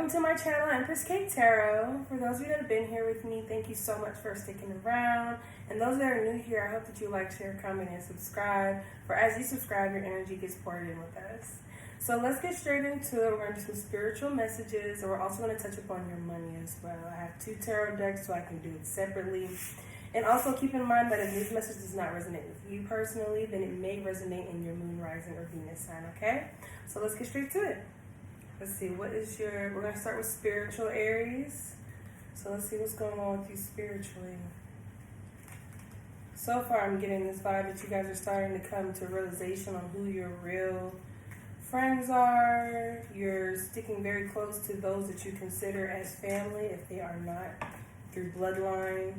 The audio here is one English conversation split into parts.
Welcome to my channel, EmpressKateTarot. For those of you that have been here with me, thank you so much for sticking around. And those that are new here, I hope that you like, share, comment, and subscribe. For as you subscribe, your energy gets poured in with us. So let's get straight into it. We're going to do some spiritual messages, and we're also going to touch upon your money as well. I have 2 tarot decks, so I can do it separately. And also keep in mind that if this message does not resonate with you personally, then it may resonate in your moon, rising, or Venus sign, okay? So let's get straight to it. Let's see, what is your, we're going to start with spiritual Aries. So let's see what's going on with you spiritually. So far, I'm getting this vibe that you guys are starting to come to realization on who your real friends are. You're sticking very close to those that you consider as family if they are not through bloodline.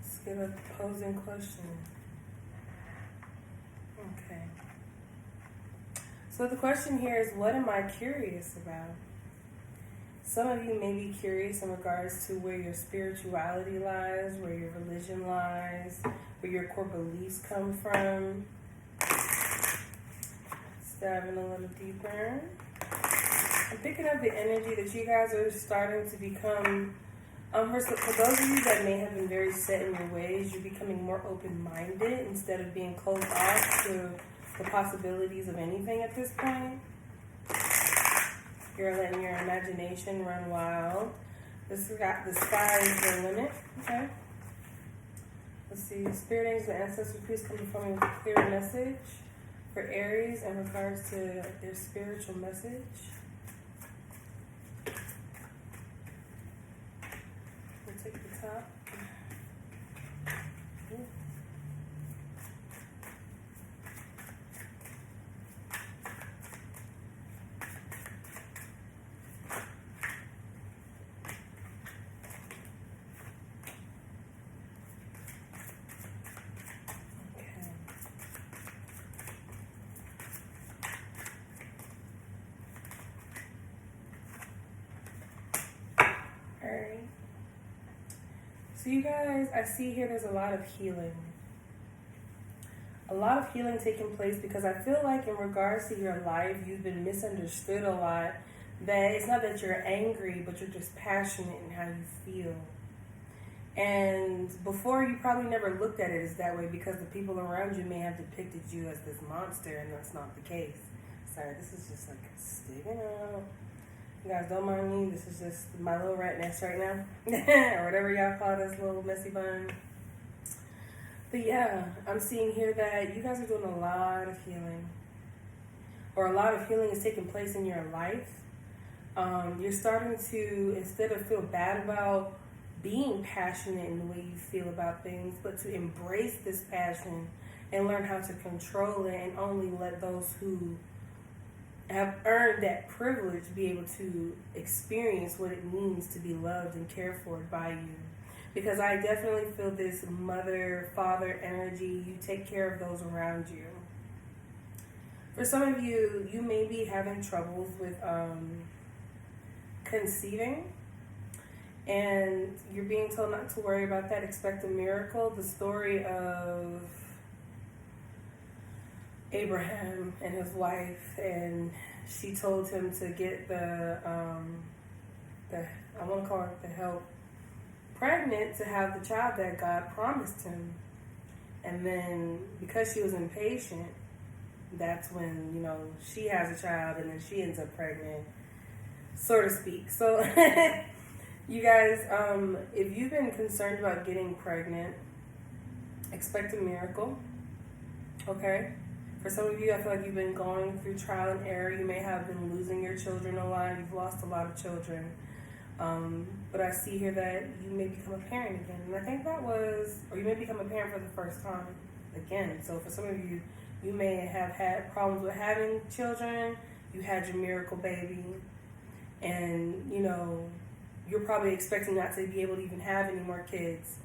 Let's give a posing question. Okay. So the question here is, what am I curious about? Some of you may be curious in regards to where your spirituality lies, where your religion lies, where your core beliefs come from. Let's dive in a little deeper. I'm picking up the energy that you guys are starting to become, for those of you that may have been very set in your ways, you're becoming more open-minded instead of being closed off to the possibilities of anything at this point. You're letting your imagination run wild. The sky is the limit. Okay. Let's see. Spirit angels and ancestors, please come before me with a clear message for Aries in regards to their spiritual message. We'll take the top. Alright. So you guys, I see here there's a lot of healing. A lot of healing taking place because I feel like in regards to your life, you've been misunderstood a lot. That it's not that you're angry, but you're just passionate in how you feel. And before, you probably never looked at it as that way because the people around you may have depicted you as this monster, and that's not the case. Sorry, this is just like sticking out. You guys don't mind me. This is just my little rat nest right now. Or whatever y'all call this little messy bun. But yeah, I'm seeing here that you guys are doing a lot of healing. Or a lot of healing is taking place in your life. You're starting to, instead of feel bad about being passionate in the way you feel about things, but to embrace this passion and learn how to control it and only let those who have earned that privilege be able to experience what it means to be loved and cared for by you. Because I definitely feel this mother, father energy. You take care of those around you. For some of you, you may be having troubles with conceiving, and you're being told not to worry about that. Expect a miracle. The story of Abraham and his wife, and she told him to get I want to call it the help, pregnant to have the child that God promised him. And then because she was impatient, that's when, you know, she has a child and then she ends up pregnant, so to speak. So you guys, if you've been concerned about getting pregnant, expect a miracle. Okay? For some of you, I feel like you've been going through trial and error. You may have been losing your children a lot. You've lost a lot of children. But I see here that you may become a parent again. And I think that was, or you may become a parent for the first time again. So for some of you, you may have had problems with having children. You had your miracle baby. And, you know, you're probably expecting not to be able to even have any more kids.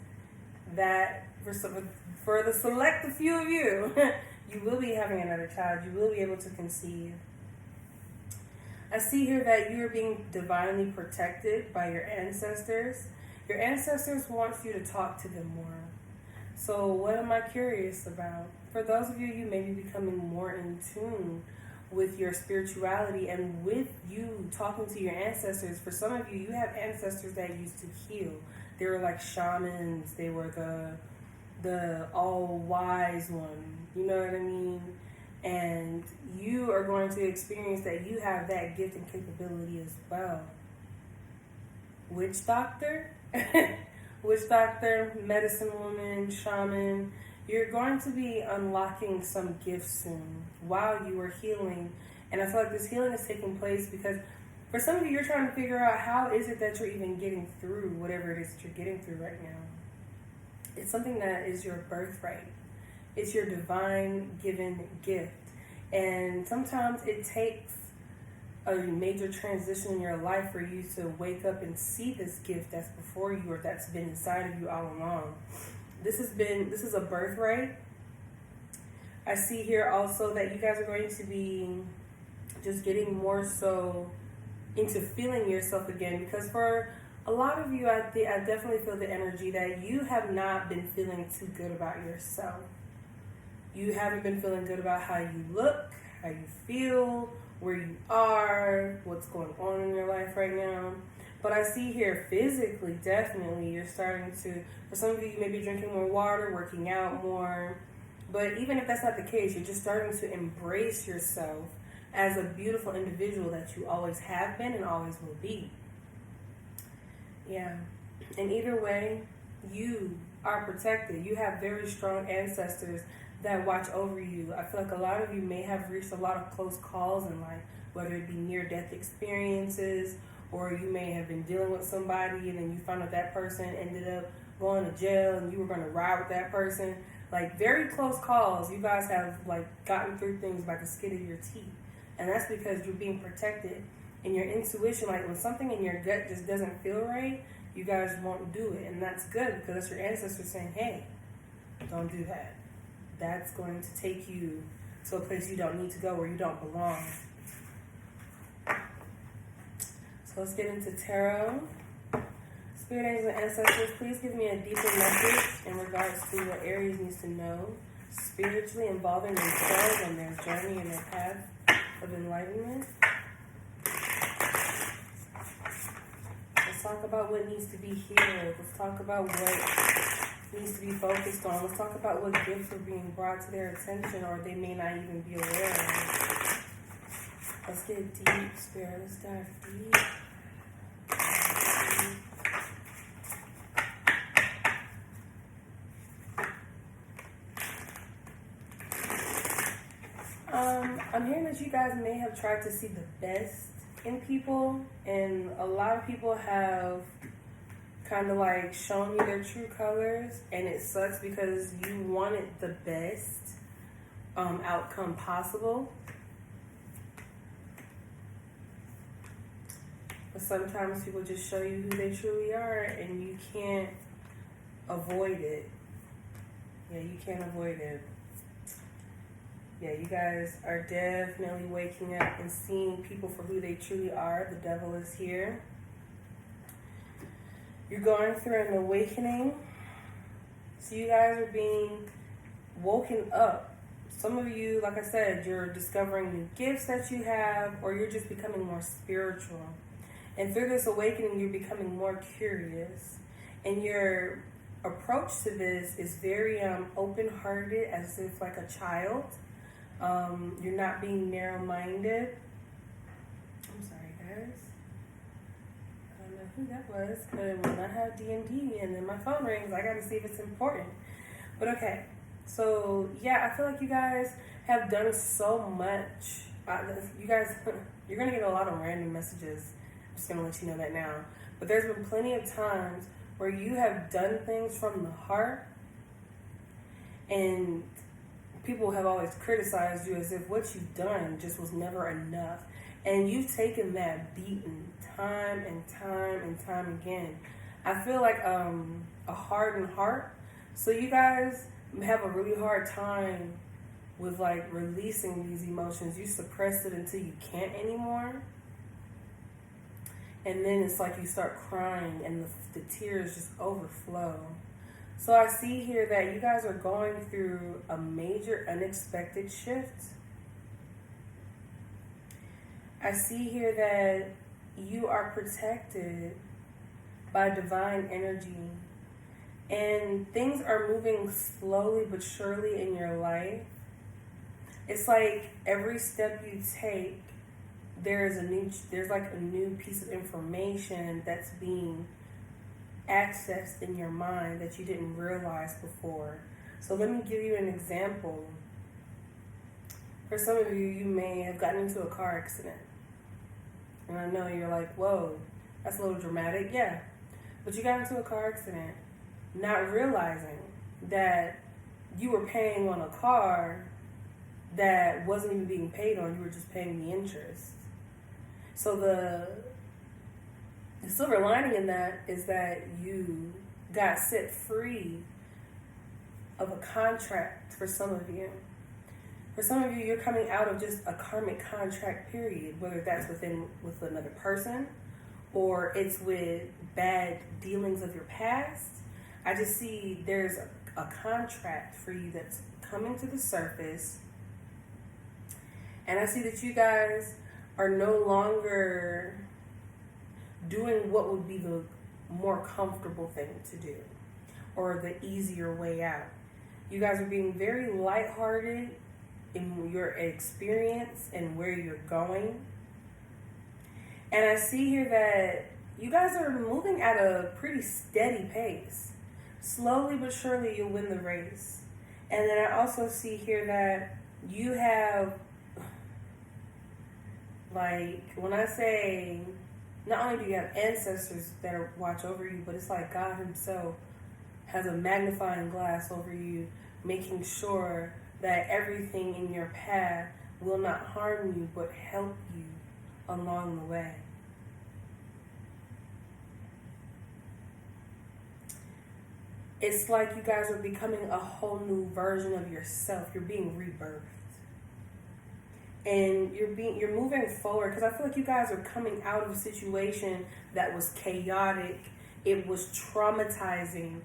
That, for the select a few of you, you will be having another child. You will be able to conceive. I see here that you are being divinely protected by your ancestors. Your ancestors want you to talk to them more. So what am I curious about? For those of you, you may be becoming more in tune with your spirituality and with you talking to your ancestors. For some of you, you have ancestors that used to heal. They were like shamans. They were the all-wise one. You know what I mean? And you are going to experience that you have that gift and capability as well. Witch doctor, witch doctor, medicine woman, shaman. You're going to be unlocking some gifts soon while you are healing. And I feel like this healing is taking place because for some of you, you're trying to figure out how is it that you're even getting through whatever it is that you're getting through right now. It's something that is your birthright. It's your divine given gift. And sometimes it takes a major transition in your life for you to wake up and see this gift that's before you or that's been inside of you all along. This is a birthright. I see here also that you guys are going to be just getting more so into feeling yourself again, because for a lot of you, I definitely feel the energy that you have not been feeling too good about yourself. You haven't been feeling good about how you look, how you feel, where you are, what's going on in your life right now. But I see here physically, definitely, you're starting to, for some of you, you may be drinking more water, working out more. But even if that's not the case, you're just starting to embrace yourself as a beautiful individual that you always have been and always will be. Yeah. And either way, you are protected. You have very strong ancestors that watch over you. I feel like a lot of you may have reached a lot of close calls in life, whether it be near-death experiences, or you may have been dealing with somebody and then you found out that person ended up going to jail and you were going to ride with that person. Like, very close calls. You guys have, like, gotten through things by the skin of your teeth. And that's because you're being protected. And your intuition, like, when something in your gut just doesn't feel right, you guys won't do it. And that's good, because that's your ancestors saying, hey, don't do that. That's going to take you to a place you don't need to go, where you don't belong. So let's get into tarot. Spirit angels and ancestors, please give me a deeper message in regards to what Aries needs to know spiritually involving themselves and their journey and their path of enlightenment. Let's talk about what needs to be healed. Let's talk about what needs to be focused on. Let's talk about what gifts are being brought to their attention or they may not even be aware of. Let's get deep, Spirit. Let's dive deep. I'm hearing that you guys may have tried to see the best in people, and a lot of people have kind of like shown you their true colors, and it sucks because you wanted the best outcome possible. But sometimes people just show you who they truly are, and you can't avoid it. Yeah, you can't avoid it. Yeah, you guys are definitely waking up and seeing people for who they truly are. The devil is here. You're going through an awakening. So you guys are being woken up. Some of you, like I said, you're discovering new gifts that you have, or you're just becoming more spiritual. And through this awakening, you're becoming more curious. And your approach to this is very open-hearted, as if like a child. You're not being narrow-minded. I'm sorry, guys. I don't know who that was, because when I have D&D and then my phone rings, I gotta see if it's important. But okay, so yeah, I feel like you guys have done so much. You guys, you're gonna get a lot of random messages. I'm just gonna let you know that now. But there's been plenty of times where you have done things from the heart, and people have always criticized you as if what you've done just was never enough. And you've taken that beating time and time and time again. I feel like a hardened heart. So you guys have a really hard time with like releasing these emotions. You suppress it until you can't anymore. And then it's like you start crying and the tears just overflow. So I see here that you guys are going through a major unexpected shift. I see here that you are protected by divine energy, and things are moving slowly but surely in your life. It's like every step you take, there's like a new piece of information that's being accessed in your mind that you didn't realize before. So let me give you an example. For some of you, you may have gotten into a car accident. And I know you're like, whoa, that's a little dramatic. Yeah. But you got into a car accident not realizing that you were paying on a car that wasn't even being paid on. You were just paying the interest. So the silver lining in that is that you got set free of a contract for some of you. For some of you, you're coming out of just a karmic contract period, whether that's with another person or it's with bad dealings of your past. I just see there's a contract for you that's coming to the surface. And I see that you guys are no longer doing what would be the more comfortable thing to do or the easier way out. You guys are being very lighthearted in your experience and where you're going. And I see here that you guys are moving at a pretty steady pace. Slowly but surely you'll win the race. And then I also see here that you have, like, when I say, not only do you have ancestors that watch over you, but it's like God himself has a magnifying glass over you, making sure that everything in your path will not harm you, but help you along the way. It's like you guys are becoming a whole new version of yourself. You're being rebirthed. And you're moving forward, because I feel like you guys are coming out of a situation that was chaotic. It was traumatizing.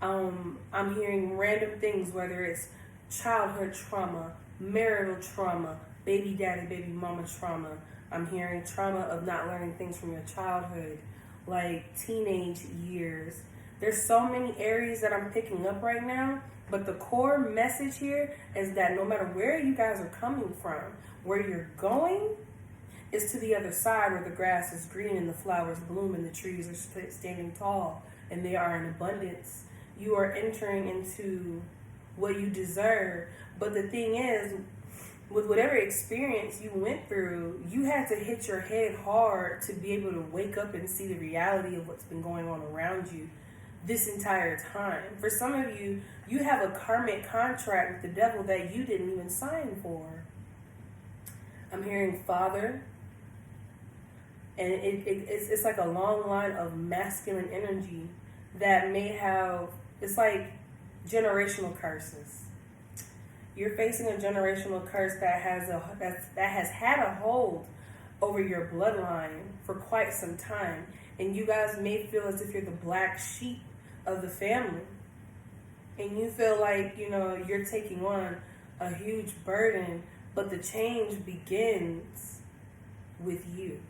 I'm hearing random things, whether it's childhood trauma, marital trauma, baby daddy, baby mama trauma. I'm hearing trauma of not learning things from your childhood, like teenage years. There's so many areas that I'm picking up right now, but the core message here is that no matter where you guys are coming from, where you're going is to the other side, where the grass is green and the flowers bloom and the trees are standing tall and they are in abundance. You are entering into what you deserve. But the thing is, with whatever experience you went through, you had to hit your head hard to be able to wake up and see the reality of what's been going on around you this entire time. For some of you, you have a karmic contract with the devil that you didn't even sign for. I'm hearing father, and it's like a long line of masculine energy that may have, it's like generational curses. You're facing a generational curse that has had a hold over your bloodline for quite some time, and you guys may feel as if you're the black sheep of the family, and you feel like, you know, you're taking on a huge burden, but the change begins with you.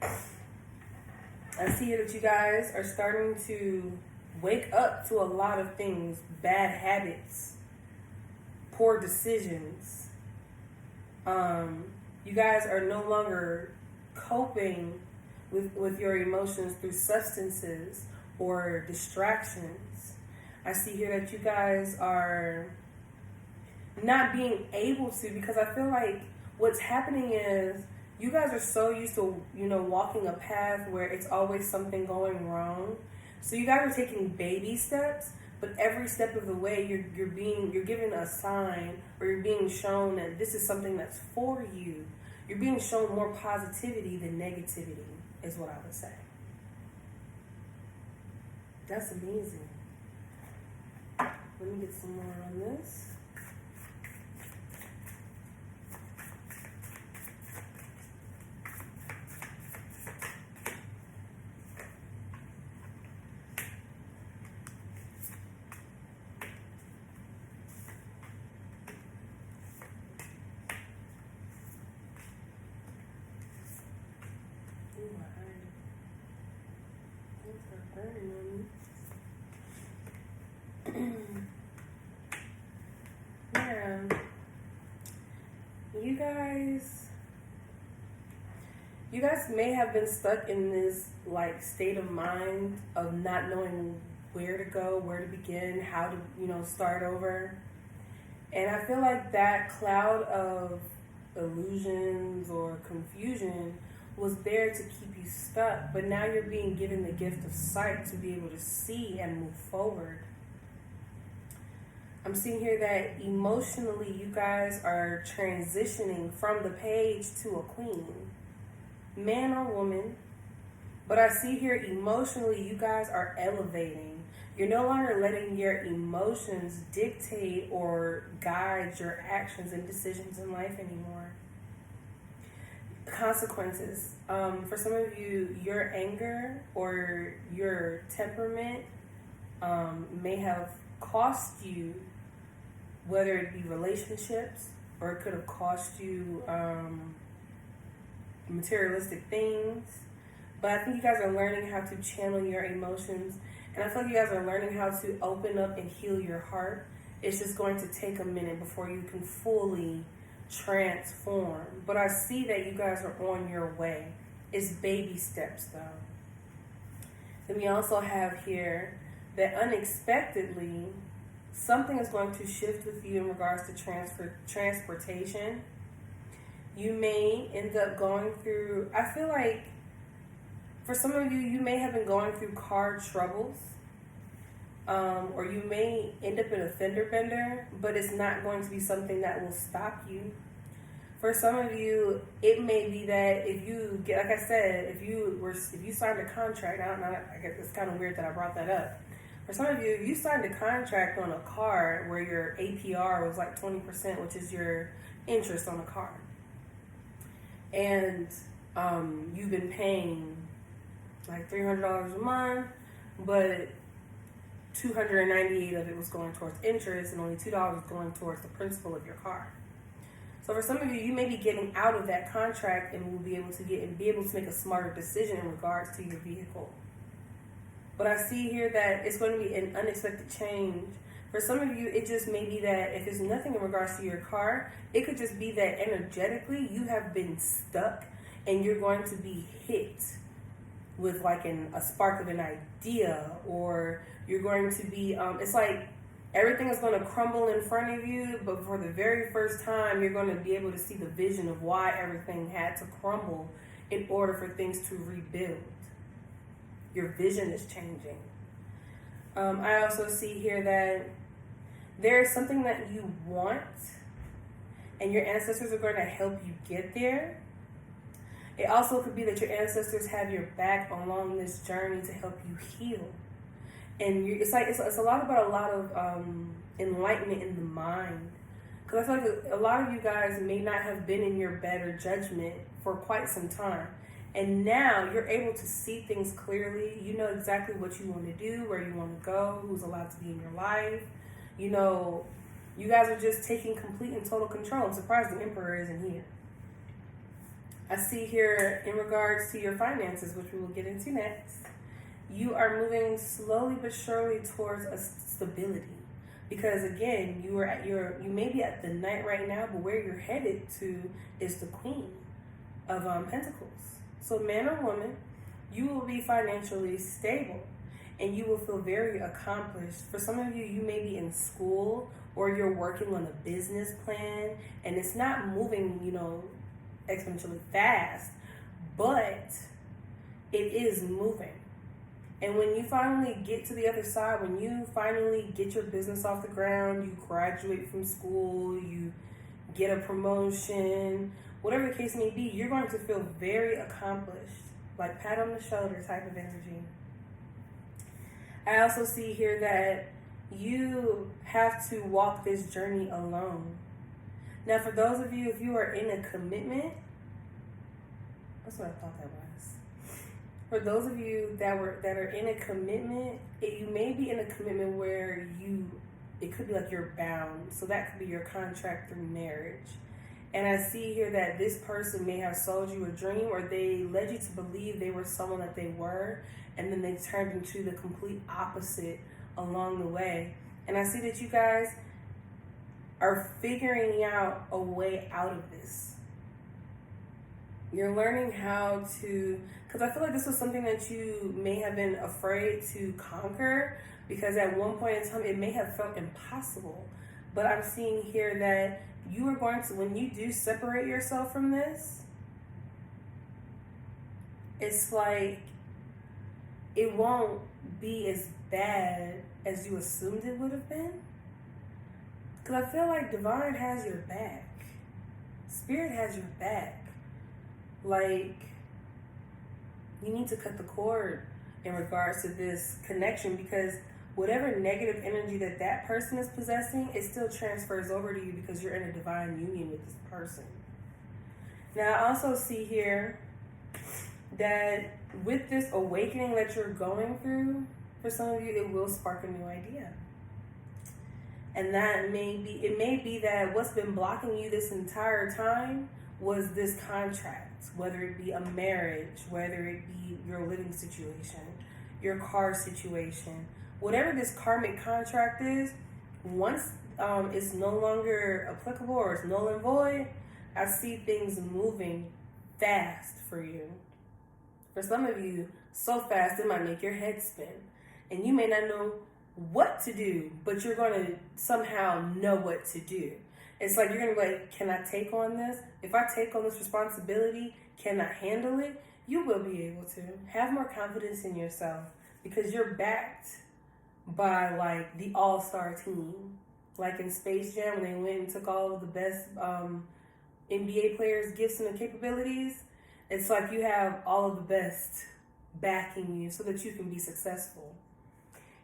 I see that you guys are starting to wake up to a lot of things, bad habits, poor decisions. You guys are no longer coping with your emotions through substances or distractions. I see here that you guys are not being able to, because I feel like what's happening is you guys are so used to, you know, walking a path where it's always something going wrong. So you guys are taking baby steps, but every step of the way you're given a sign, or you're being shown that this is something that's for you. You're being shown more positivity than negativity, is what I would say. That's amazing. Let me get some more on this. You guys may have been stuck in this like state of mind of not knowing where to go, where to begin, how to, start over. And I feel like that cloud of illusions or confusion was there to keep you stuck, but now you're being given the gift of sight to be able to see and move forward. I'm seeing here that emotionally you guys are transitioning from the page to a queen, man or woman. But I see here emotionally you guys are elevating. You're no longer letting your emotions dictate or guide your actions and decisions in life anymore. Consequences. For some of you, your anger or your temperament may have cost you, whether it be relationships or it could have cost you materialistic things. But I think you guys are learning how to channel your emotions, and I feel like you guys are learning how to open up and heal your heart. It's just going to take a minute before you can fully transform. But I see that you guys are on your way. It's baby steps though. Then we also have here that unexpectedly something is going to shift with you in regards to transportation. You may end up going through, I feel like for some of you, you may have been going through car troubles, or you may end up in a fender bender, but it's not going to be something that will stop you. For some of you, it may be that if you get, like I said, if you signed a contract, I guess it's kind of weird that I brought that up. For some of you, if you signed a contract on a car where your APR was like 20%, which is your interest on a car, and you've been paying like $300 a month, but $298 of it was going towards interest and only $2 was going towards the principal of your car. So for some of you, you may be getting out of that contract and will be able to make a smarter decision in regards to your vehicle. But I see here that it's going to be an unexpected change. For some of you, it just may be that if it's nothing in regards to your car, it could just be that energetically you have been stuck and you're going to be hit with like a spark of an idea, or you're going to be, it's like everything is going to crumble in front of you, but for the very first time, you're going to be able to see the vision of why everything had to crumble in order for things to rebuild. Your vision is changing. I also see here that there is something that you want, and your ancestors are going to help you get there. It also could be that your ancestors have your back along this journey to help you heal. And it's a lot of enlightenment in the mind. Because I feel like a lot of you guys may not have been in your better judgment for quite some time. And now you're able to see things clearly. You know exactly what you want to do, where you want to go, who's allowed to be in your life. You know, you guys are just taking complete and total control. I'm surprised the Emperor isn't here. I see here in regards to your finances, which we will get into next, you are moving slowly but surely towards a stability. Because again, you may be at the Knight right now, but where you're headed to is the Queen of Pentacles. So man or woman, you will be financially stable and you will feel very accomplished. For some of you, you may be in school or you're working on a business plan and it's not moving, exponentially fast, but it is moving. And when you finally get to the other side, when you finally get your business off the ground, you graduate from school, you get a promotion, whatever the case may be, you're going to feel very accomplished, like pat on the shoulder type of energy. I also see here that you have to walk this journey alone. Now, for those of you, if you are in a commitment, that's what I thought that was. For those of you that are in a commitment, you may be in a commitment where it could be like you're bound. So that could be your contract through marriage. And I see here that this person may have sold you a dream, or they led you to believe they were someone that they were, and then they turned into the complete opposite along the way. And I see that you guys are figuring out a way out of this. You're learning how to, because I feel like this was something that you may have been afraid to conquer, because at one point in time it may have felt impossible. But I'm seeing here that you are going to, when you do separate yourself from this, it's like it won't be as bad as you assumed it would have been. Because I feel like Divine has your back. Spirit has your back. Like, you need to cut the cord in regards to this connection, because whatever negative energy that that person is possessing, it still transfers over to you because you're in a divine union with this person. Now, I also see here that with this awakening that you're going through, for some of you, it will spark a new idea. And that it may be that what's been blocking you this entire time was this contract, whether it be a marriage, whether it be your living situation, your car situation, whatever this karmic contract is. Once it's no longer applicable or it's null and void, I see things moving fast for you. For some of you, so fast it might make your head spin, and you may not know what to do, but you're going to somehow know what to do. It's like you're going to be like, can I take on this? If I take on this responsibility, can I handle it? You will be able to. Have more confidence in yourself, because you're backed by like the all-star team. Like in Space Jam, when they went and took all of the best NBA players' gifts and capabilities, it's like you have all of the best backing you so that you can be successful.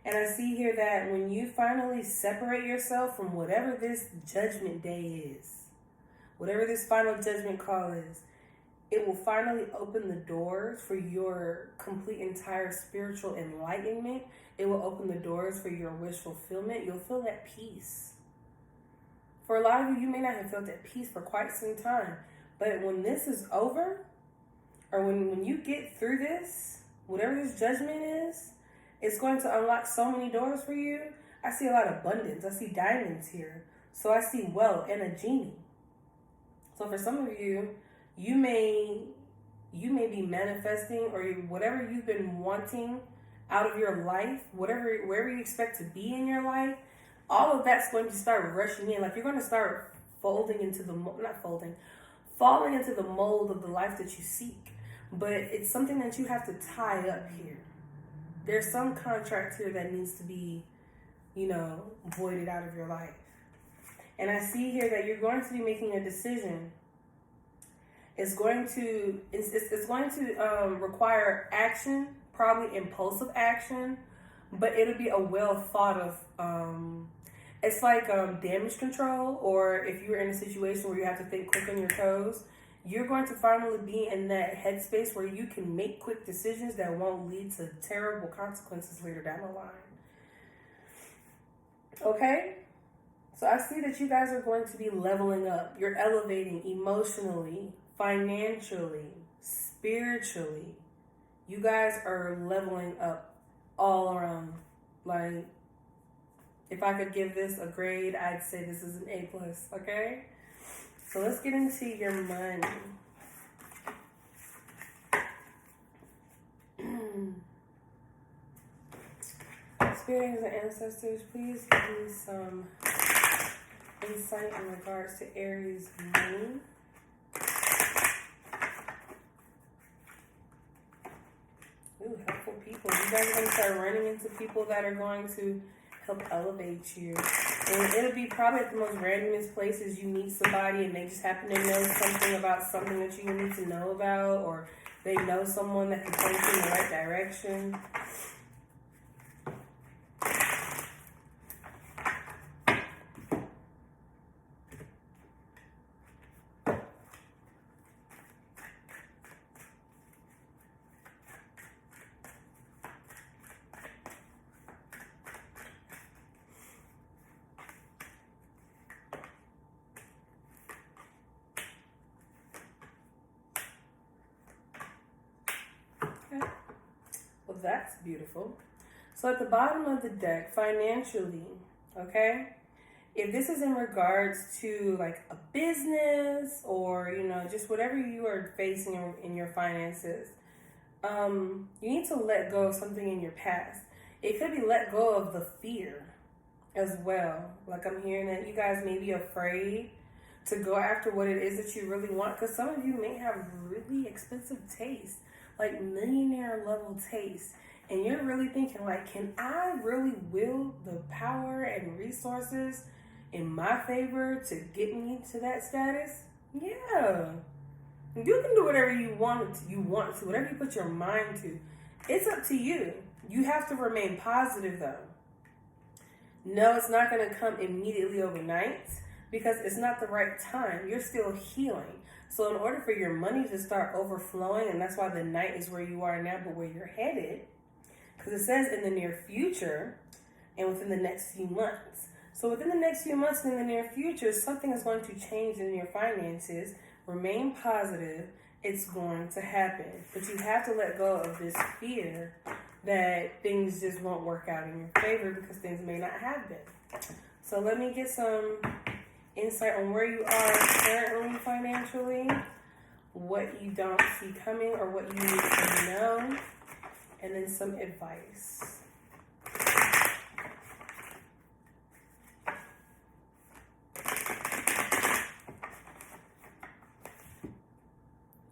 And I see here that when you finally separate yourself from whatever this judgment day is, whatever this final judgment call is, it will finally open the doors for your complete entire spiritual enlightenment. It will open the doors for your wish fulfillment. You'll feel at peace. For a lot of you, you may not have felt at peace for quite some time. But when this is over, or when you get through this, whatever this judgment is, it's going to unlock so many doors for you. I see a lot of abundance. I see diamonds here. So I see wealth and a genie. So for some of you, you may be manifesting, or whatever you've been wanting out of your life, wherever you expect to be in your life, all of that's going to start rushing in. Like, you're going to start falling into the mold of the life that you seek. But it's something that you have to tie up here. There's some contract here that needs to be, voided out of your life. And I see here that you're going to be making a decision. It's going to require action, probably impulsive action, but it'll be a well thought of. It's like damage control, or if you're in a situation where you have to think quick on your toes, you're going to finally be in that headspace where you can make quick decisions that won't lead to terrible consequences later down the line. Okay? So I see that you guys are going to be leveling up. You're elevating emotionally, financially, spiritually. You guys are leveling up all around. Like, if I could give this a grade, I'd say this is an A+, okay? So let's get into your money. Spirits and ancestors, please give me some insight in regards to Aries money. Ooh, helpful people. You guys are going to start running into people that are going to help elevate you. And it'll be probably at the most randomest places you meet somebody and they just happen to know something about something that you need to know about, or they know someone that can point you in the right direction. Well, that's beautiful. So at the bottom of the deck, financially, okay, If this is in regards to like a business or, you know, just whatever you are facing in your finances, you need to let go of something in your past. It could be let go of the fear as well. Like I'm hearing that you guys may be afraid to go after what it is that you really want, because some of you may have really expensive taste, like millionaire level taste, and you're really thinking like, can I really wield the power and resources in my favor to get me to that status? Yeah. You can do whatever you want to, whatever you put your mind to. It's up to you. You have to remain positive though. No, it's not going to come immediately overnight because it's not the right time. You're still healing. So in order for your money to start overflowing, and that's why the night is where you are now, but where you're headed, because it says in the near future and within the next few months. So within the next few months and in the near future, something is going to change in your finances. Remain positive. It's going to happen. But you have to let go of this fear that things just won't work out in your favor because things may not have been. So let me get some insight on where you are currently financially, what you don't see coming or what you need to know, and then some advice.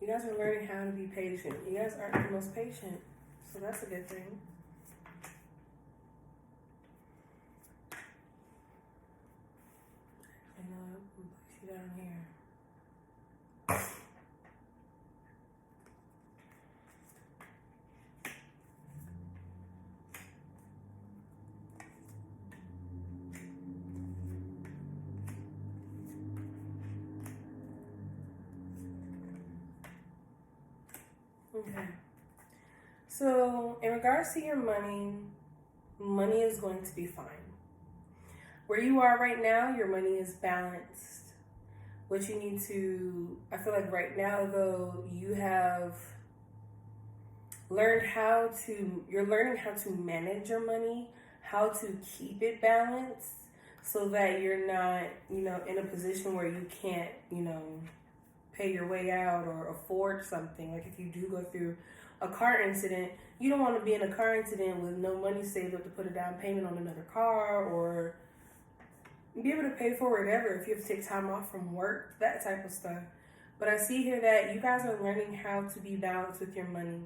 You guys are learning how to be patient. You guys aren't the most patient, so that's a good thing. And I'll put you down here. Okay. So, in regards to your money, money is going to be fine. Where you are right now, your money is balanced. What you need to, I feel like right now though, you have learned you're learning how to manage your money, how to keep it balanced so that you're not, in a position where you can't, pay your way out or afford something. Like if you do go through a car incident, you don't want to be in a car incident with no money saved up to put a down payment on another car or be able to pay for whatever if you have to take time off from work, that type of stuff. But I see here that you guys are learning how to be balanced with your money.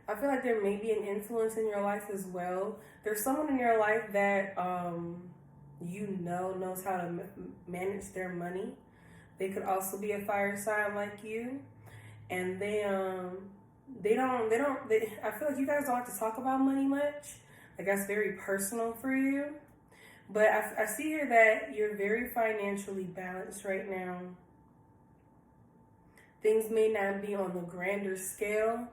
I feel like there may be an influence in your life as well. There's someone in your life that knows how to manage their money. They could also be a fire sign like you, and I feel like you guys don't have to talk about money much. Like that's very personal for you. But I see here that you're very financially balanced right now. Things may not be on the grander scale,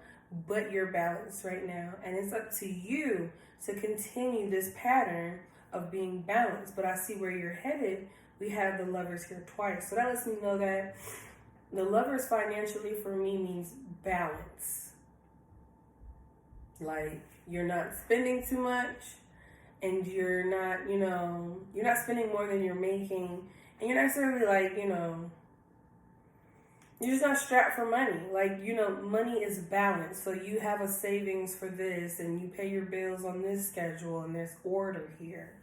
but you're balanced right now. And it's up to you to continue this pattern of being balanced. But I see where you're headed. We have the Lovers here twice. So that lets me know that the Lovers financially for me means balance. Like you're not spending too much and you're not, you're not spending more than you're making. And you're not necessarily like, you're just not strapped for money. Like, money is balanced. So you have a savings for this and you pay your bills on this schedule and there's order here.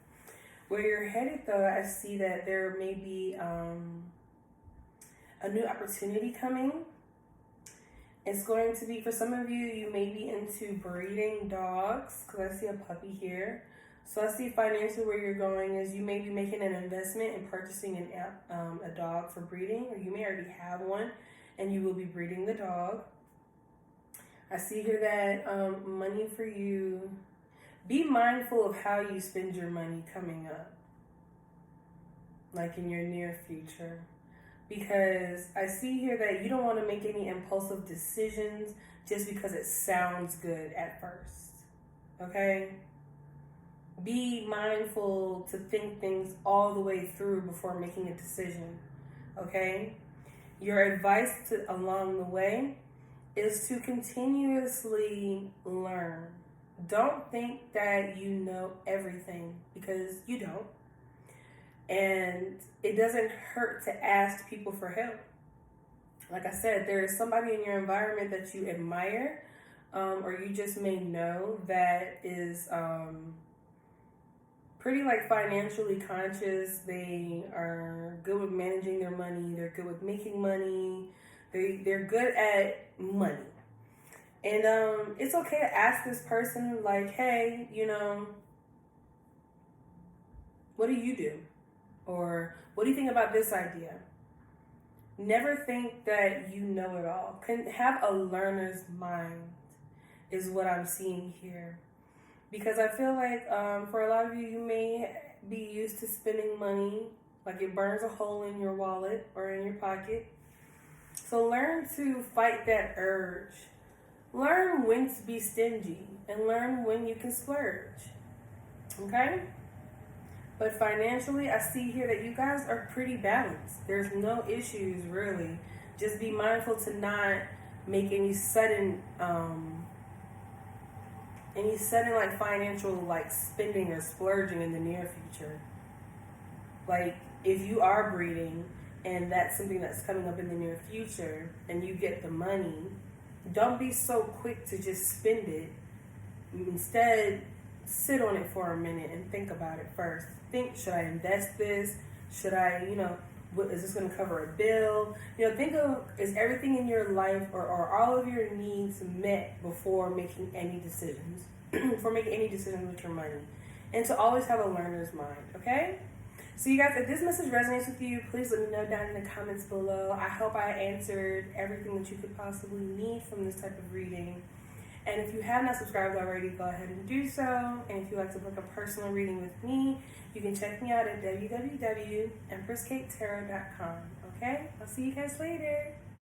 Where you're headed, though, I see that there may be a new opportunity coming. It's going to be, for some of you, you may be into breeding dogs, because I see a puppy here. So I see financially where you're going is you may be making an investment in purchasing a dog for breeding, or you may already have one, and you will be breeding the dog. I see here that money for you. Be mindful of how you spend your money coming up, like in your near future, because I see here that you don't want to make any impulsive decisions just because it sounds good at first, okay? Be mindful to think things all the way through before making a decision, okay? Your advice along the way is to continuously learn. Don't think that you know everything, because you don't. And it doesn't hurt to ask people for help. Like I said, there is somebody in your environment that you admire, or you just may know, that is pretty like financially conscious. They are good with managing their money. They're good with making money. They're good at money. And it's okay to ask this person, like, hey, what do you do? Or what do you think about this idea? Never think that you know it all. Can have a learner's mind is what I'm seeing here. Because I feel like for a lot of you, you may be used to spending money, like it burns a hole in your wallet or in your pocket. So learn to fight that urge. Learn when to be stingy and learn when you can splurge. Okay? But financially, I see here that you guys are pretty balanced. There's no issues, really. Just be mindful to not make any sudden like financial like spending or splurging in the near future. Like if you are breeding and that's something that's coming up in the near future and you get the money, don't be so quick to just spend it. Instead, sit on it for a minute and think about it first. Think, should I invest this? Should I, is this going to cover a bill? Think of, is everything in your life or all of your needs met before making any decisions, before making any decisions with your money. And to always have a learner's mind, okay? So you guys, if this message resonates with you, please let me know down in the comments below. I hope I answered everything that you could possibly need from this type of reading. And if you have not subscribed already, go ahead and do so. And if you'd like to book a personal reading with me, you can check me out at www.EmpressKateTarot.com. Okay? I'll see you guys later.